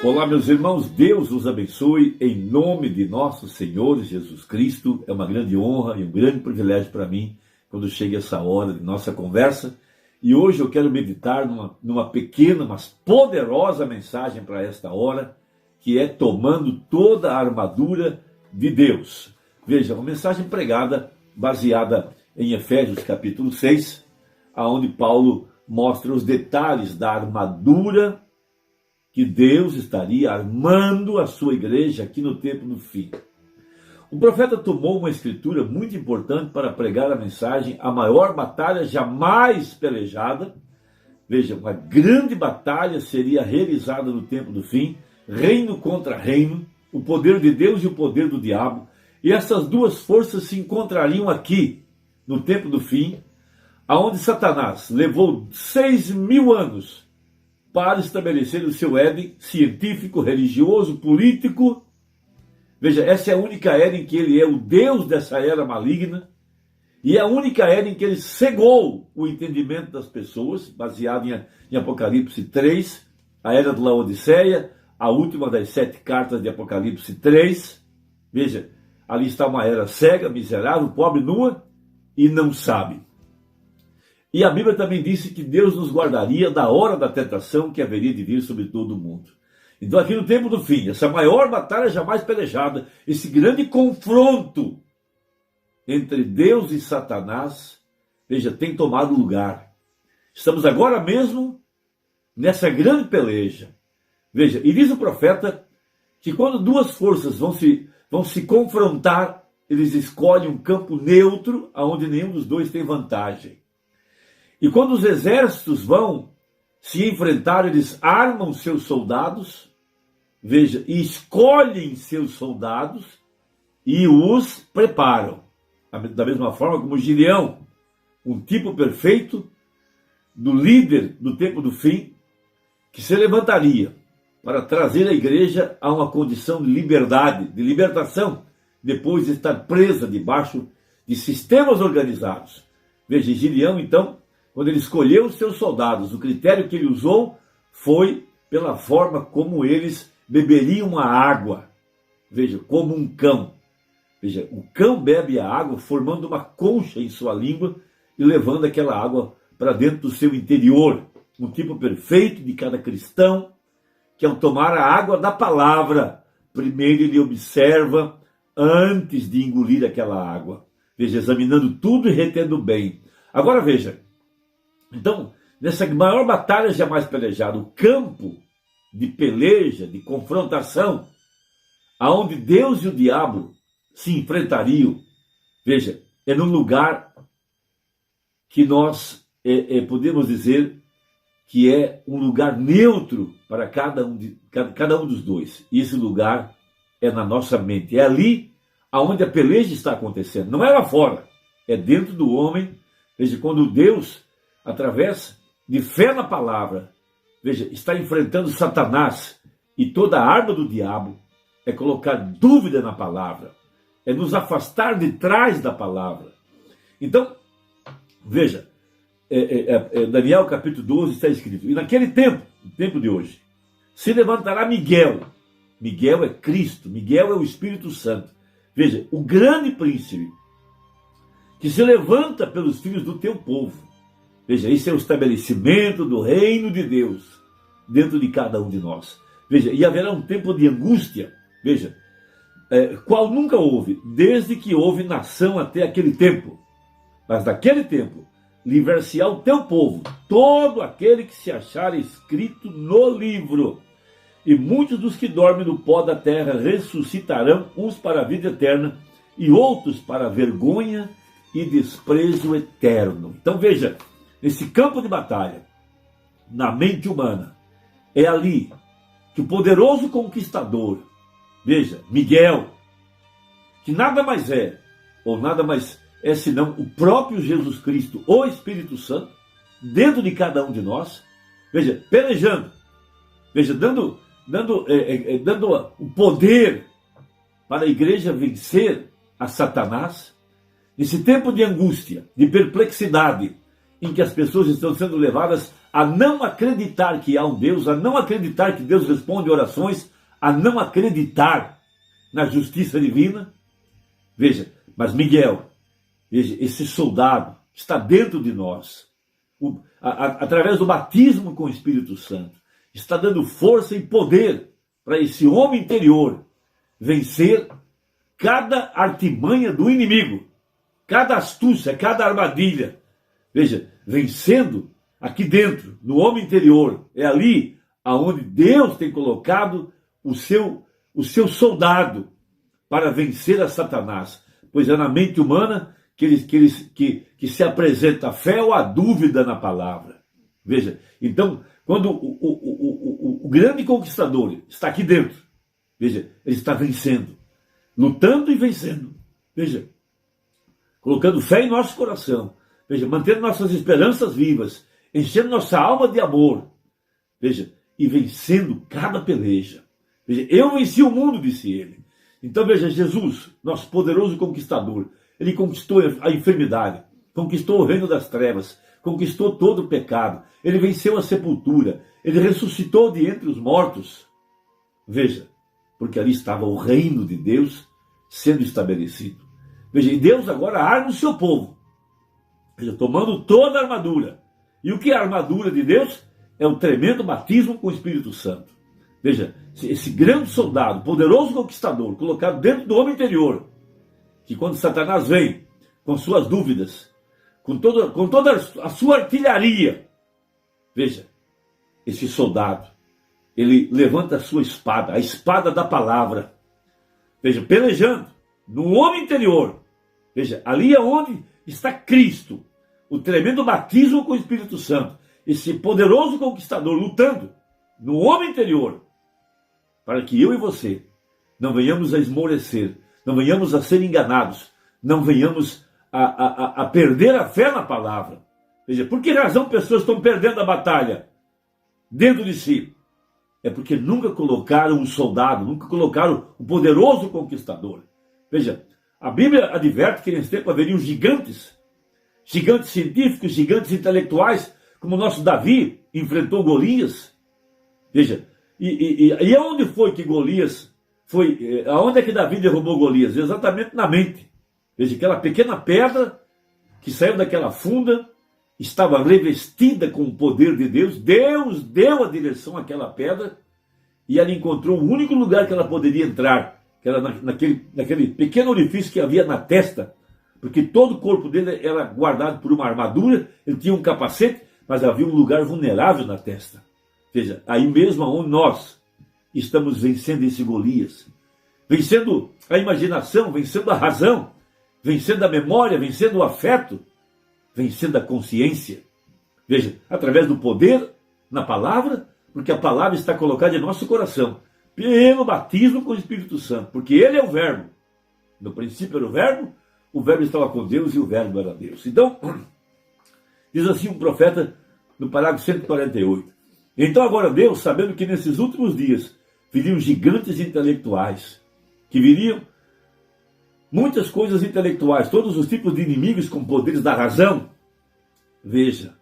Olá, meus irmãos, Deus os abençoe em nome de nosso Senhor Jesus Cristo. É uma grande honra e um grande privilégio para mim quando chega essa hora de nossa conversa. E hoje eu quero meditar numa pequena, mas poderosa mensagem para esta hora, que é tomando toda a armadura de Deus. Veja, uma mensagem pregada, baseada em Efésios capítulo 6, onde Paulo mostra os detalhes da armadura que Deus estaria armando a sua igreja aqui no tempo do fim. O profeta tomou uma escritura muito importante para pregar a mensagem: a maior batalha jamais pelejada. Veja, uma grande batalha seria realizada no tempo do fim, reino contra reino, o poder de Deus e o poder do diabo. E essas duas forças se encontrariam aqui, no tempo do fim, aonde Satanás levou 6.000 anos para estabelecer o seu Éden científico, religioso, político. Veja, essa é a única era em que ele é o Deus dessa era maligna, e é a única era em que ele cegou o entendimento das pessoas, baseado em Apocalipse 3, a era de Laodiceia, a última das 7 cartas de Apocalipse 3. Veja, ali está uma era cega, miserável, pobre, nua e não sabe. E a Bíblia também disse que Deus nos guardaria da hora da tentação que haveria de vir sobre todo o mundo. Então aqui no tempo do fim, essa maior batalha jamais pelejada, esse grande confronto entre Deus e Satanás, veja, tem tomado lugar. Estamos agora mesmo nessa grande peleja. Veja, e diz o profeta que quando duas forças vão se confrontar, eles escolhem um campo neutro, onde nenhum dos dois tem vantagem. E quando os exércitos vão se enfrentar, eles armam seus soldados, veja, e escolhem seus soldados e os preparam. Da mesma forma como Gideão, um tipo perfeito do líder do tempo do fim, que se levantaria para trazer a igreja a uma condição de liberdade, de libertação, depois de estar presa debaixo de sistemas organizados. Veja, Gideão, então, quando ele escolheu os seus soldados, o critério que ele usou foi pela forma como eles beberiam a água. Veja, como um cão. Veja, o cão bebe a água formando uma concha em sua língua e levando aquela água para dentro do seu interior. Um tipo perfeito de cada cristão, que ao tomar a água da palavra, primeiro ele observa antes de engolir aquela água. Veja, examinando tudo e retendo bem. Agora veja, então, nessa maior batalha jamais pelejada, o campo de peleja, de confrontação, aonde Deus e o diabo se enfrentariam, veja, é num lugar que nós podemos dizer que é um lugar neutro para cada um dos dois. E esse lugar é na nossa mente, é ali aonde a peleja está acontecendo, não é lá fora, é dentro do homem. Veja, quando Deus, através de fé na palavra, veja, está enfrentando Satanás, e toda a arma do diabo é colocar dúvida na palavra, é nos afastar de trás da palavra. Então, veja, Daniel capítulo 12 está escrito: e naquele tempo, no tempo de hoje, se levantará Miguel. Miguel é Cristo, Miguel é o Espírito Santo. Veja, o grande príncipe, que se levanta pelos filhos do teu povo. Veja, esse é o estabelecimento do reino de Deus dentro de cada um de nós. Veja, e haverá um tempo de angústia, veja, qual nunca houve, desde que houve nação até aquele tempo. Mas naquele tempo, livrar-se-á o teu povo, todo aquele que se achar escrito no livro. E muitos dos que dormem no pó da terra ressuscitarão, uns para a vida eterna e outros para a vergonha e desprezo eterno. Então veja, nesse campo de batalha, na mente humana, é ali que o poderoso conquistador, veja, Miguel, que nada mais é, ou nada mais é senão o próprio Jesus Cristo, o Espírito Santo, dentro de cada um de nós, veja, pelejando, veja, dando o poder para a igreja vencer a Satanás, nesse tempo de angústia, de perplexidade, em que as pessoas estão sendo levadas a não acreditar que há um Deus, a não acreditar que Deus responde orações, a não acreditar na justiça divina. Veja, mas Miguel, veja, esse soldado está dentro de nós, através do batismo com o Espírito Santo, está dando força e poder para esse homem interior vencer cada artimanha do inimigo, cada astúcia, cada armadilha. Veja, vencendo aqui dentro, no homem interior, é ali aonde Deus tem colocado o seu soldado para vencer a Satanás, pois é na mente humana que se apresenta a fé ou a dúvida na palavra. Veja, então, quando o grande conquistador está aqui dentro, veja, ele está vencendo, lutando e vencendo. Veja, colocando fé em nosso coração, veja, mantendo nossas esperanças vivas, enchendo nossa alma de amor, veja, e vencendo cada peleja. Veja, eu venci o mundo, disse ele. Então veja, Jesus, nosso poderoso conquistador, ele conquistou a enfermidade, conquistou o reino das trevas, conquistou todo o pecado, ele venceu a sepultura, ele ressuscitou de entre os mortos. Veja, porque ali estava o reino de Deus sendo estabelecido. Veja, e Deus agora arma o seu povo, veja, tomando toda a armadura. E o que é a armadura de Deus? É o tremendo batismo com o Espírito Santo. Veja, esse grande soldado, poderoso conquistador, colocado dentro do homem interior, que quando Satanás vem com suas dúvidas, com toda a sua artilharia, veja, esse soldado, ele levanta a sua espada, a espada da palavra, veja, pelejando no homem interior. Veja, ali é onde está Cristo, o tremendo batismo com o Espírito Santo, esse poderoso conquistador lutando no homem interior, para que eu e você não venhamos a esmorecer, não venhamos a ser enganados, não venhamos a perder a fé na palavra. Veja, por que razão pessoas estão perdendo a batalha dentro de si? É porque nunca colocaram um soldado, nunca colocaram o poderoso conquistador. Veja, a Bíblia adverte que nesse tempo haveriam gigantes científicos, gigantes intelectuais, como o nosso Davi enfrentou Golias. Veja, e aonde foi que Golias foi? Aonde é que Davi derrubou Golias? Exatamente na mente. Veja, aquela pequena pedra que saiu daquela funda estava revestida com o poder de Deus. Deus deu a direção àquela pedra e ela encontrou o único lugar que ela poderia entrar, que era naquele pequeno orifício que havia na testa, porque todo o corpo dele era guardado por uma armadura, ele tinha um capacete, mas havia um lugar vulnerável na testa. Veja, aí mesmo onde nós estamos vencendo esse Golias, vencendo a imaginação, vencendo a razão, vencendo a memória, vencendo o afeto, vencendo a consciência. Veja, através do poder na palavra, porque a palavra está colocada em nosso coração, pelo batismo com o Espírito Santo, porque ele é o verbo. No princípio era o verbo estava com Deus e o verbo era Deus. Então, diz assim um profeta no parágrafo 148. Então agora Deus, sabendo que nesses últimos dias viriam gigantes intelectuais, que viriam muitas coisas intelectuais, todos os tipos de inimigos com poderes da razão, veja,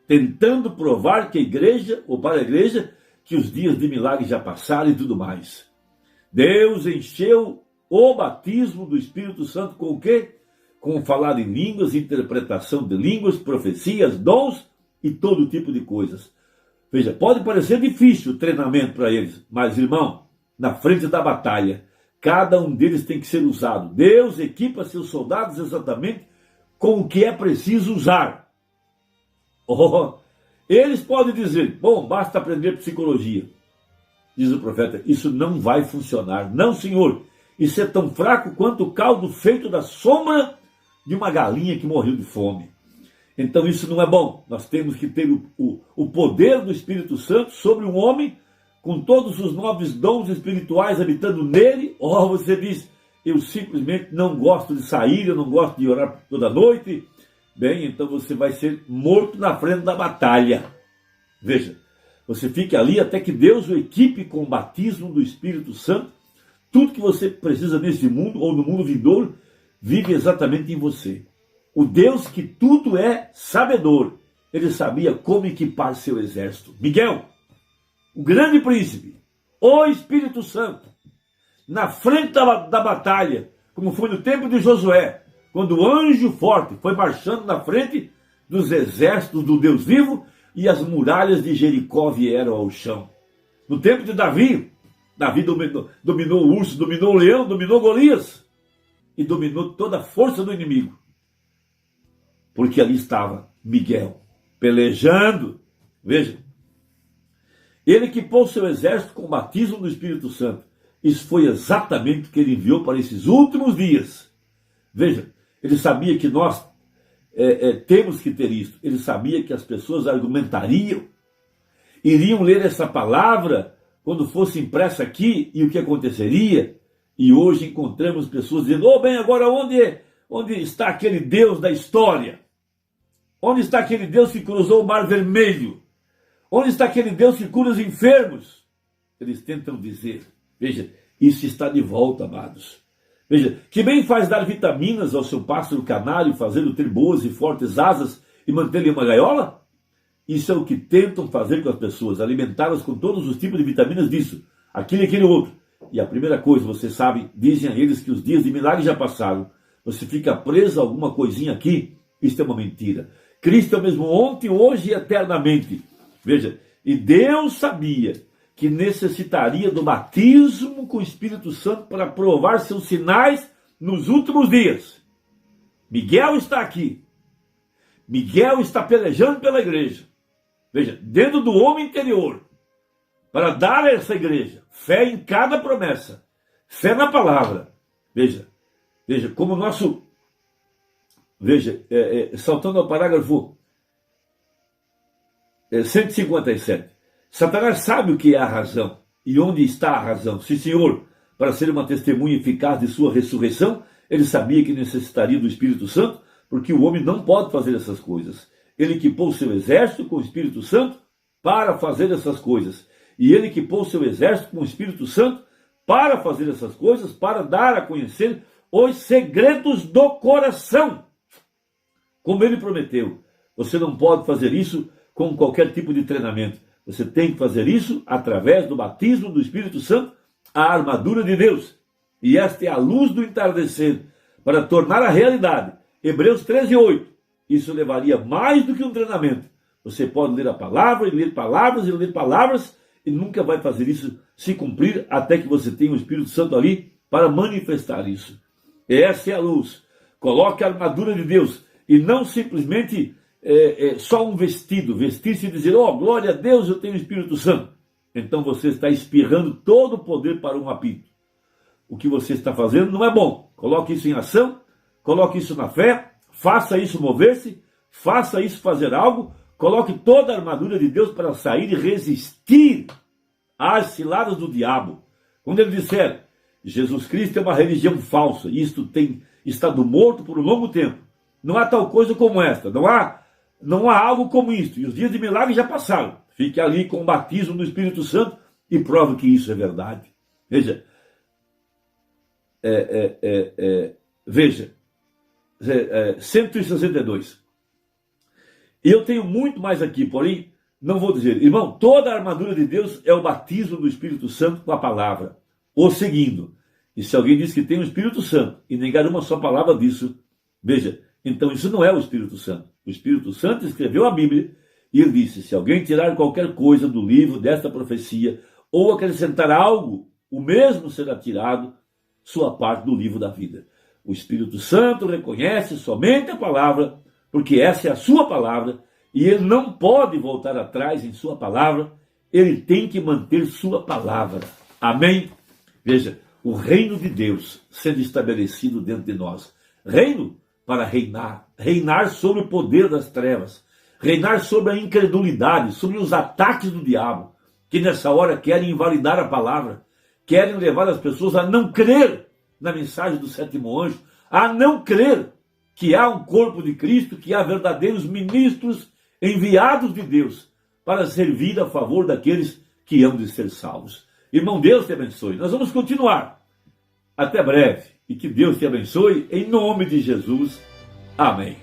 tentando provar que a igreja, ou para a igreja, que os dias de milagres já passaram e tudo mais. Deus encheu o batismo do Espírito Santo com o quê? Com falar em línguas, interpretação de línguas, profecias, dons e todo tipo de coisas. Veja, pode parecer difícil o treinamento para eles, mas, irmão, na frente da batalha, cada um deles tem que ser usado. Deus equipa seus soldados exatamente com o que é preciso usar. Oh, eles podem dizer, bom, basta aprender psicologia. Diz o profeta, isso não vai funcionar. Não, senhor, isso é tão fraco quanto o caldo feito da sombra de uma galinha que morreu de fome. Então isso não é bom. Nós temos que ter o poder do Espírito Santo sobre um homem com todos os 9 dons espirituais habitando nele. Oh, você diz, eu simplesmente não gosto de sair, eu não gosto de orar toda noite. Bem, então você vai ser morto na frente da batalha. Veja, você fique ali até que Deus o equipe com o batismo do Espírito Santo. Tudo que você precisa neste mundo, ou no mundo vindouro, vive exatamente em você. O Deus que tudo é sabedor ele sabia como equipar seu exército. Miguel, o grande príncipe, o Espírito Santo, na frente da batalha, como foi no tempo de Josué, quando o anjo forte foi marchando na frente dos exércitos do Deus vivo e as muralhas de Jericó vieram ao chão. No tempo de Davi, Davi dominou o urso, dominou o leão, dominou Golias e dominou toda a força do inimigo. Porque ali estava Miguel, pelejando. Veja, ele equipou seu exército com o batismo do Espírito Santo. Isso foi exatamente o que ele enviou para esses últimos dias. Veja, ele sabia que nós temos que ter isso. Ele sabia que as pessoas argumentariam, iriam ler essa palavra quando fosse impressa aqui, e o que aconteceria? E hoje encontramos pessoas dizendo: oh, bem, agora onde está aquele Deus da história? Onde está aquele Deus que cruzou o Mar Vermelho? Onde está aquele Deus que cura os enfermos? Eles tentam dizer. Veja, isso está de volta, amados. Veja, que bem faz dar vitaminas ao seu pássaro canário, fazê-lo ter boas e fortes asas e mantê-lo em uma gaiola? Isso é o que tentam fazer com as pessoas, alimentá-las com todos os tipos de vitaminas disso, aquilo e aquele outro. E a primeira coisa, você sabe, dizem a eles que os dias de milagre já passaram. Você fica preso a alguma coisinha aqui, isso é uma mentira. Cristo é o mesmo ontem, hoje e eternamente. Veja, e Deus sabia que necessitaria do batismo com o Espírito Santo para provar seus sinais nos últimos dias. Miguel está aqui. Miguel está pelejando pela igreja. Veja, dentro do homem interior, para dar a essa igreja fé em cada promessa, fé na palavra. Veja, como o nosso... Veja, saltando ao parágrafo 157. Satanás sabe o que é a razão e onde está a razão. Sim, Senhor, para ser uma testemunha eficaz de sua ressurreição, ele sabia que necessitaria do Espírito Santo, porque o homem não pode fazer essas coisas. Ele equipou seu exército com o Espírito Santo para fazer essas coisas. E ele equipou seu exército com o Espírito Santo para fazer essas coisas, para dar a conhecer os segredos do coração. Como ele prometeu, você não pode fazer isso com qualquer tipo de treinamento. Você tem que fazer isso através do batismo do Espírito Santo, a armadura de Deus. E esta é a luz do entardecer, para tornar a realidade. Hebreus 13:8. Isso levaria mais do que um treinamento. Você pode ler a palavra, e ler palavras, e ler palavras, e nunca vai fazer isso se cumprir, até que você tenha o Espírito Santo ali para manifestar isso. Essa é a luz. Coloque a armadura de Deus, e não simplesmente só um vestido, vestir-se e dizer: oh, glória a Deus, eu tenho o Espírito Santo. Então você está espirrando todo o poder para um apito. O que você está fazendo não é bom. Coloque isso em ação, coloque isso na fé, faça isso mover-se, faça isso fazer algo, coloque toda a armadura de Deus para sair e resistir às ciladas do diabo. Quando ele disser: Jesus Cristo é uma religião falsa, e isto tem estado morto por um longo tempo, não há tal coisa como esta, não há algo como isto, e os dias de milagre já passaram. Fique ali com o batismo do Espírito Santo e prove que isso é verdade. Veja, veja, 162. Eu tenho muito mais aqui, porém não vou dizer. Irmão, toda a armadura de Deus é o batismo do Espírito Santo com a palavra, o seguindo. E se alguém diz que tem o Espírito Santo e negar uma só palavra disso, veja, então isso não é o Espírito Santo. O Espírito Santo escreveu a Bíblia e ele disse: se alguém tirar qualquer coisa do livro desta profecia ou acrescentar algo, o mesmo será tirado sua parte do livro da vida. O Espírito Santo reconhece somente a palavra, porque essa é a sua palavra, e ele não pode voltar atrás em sua palavra, ele tem que manter sua palavra. Amém? Veja, o reino de Deus sendo estabelecido dentro de nós. Reino para reinar sobre o poder das trevas, reinar sobre a incredulidade, sobre os ataques do diabo, que nessa hora querem invalidar a palavra, querem levar as pessoas a não crer na mensagem do sétimo anjo, a não crer que há um corpo de Cristo, que há verdadeiros ministros enviados de Deus para servir a favor daqueles que hão de ser salvos. Irmão, Deus te abençoe. Nós vamos continuar. Até breve. E que Deus te abençoe em nome de Jesus. Amém.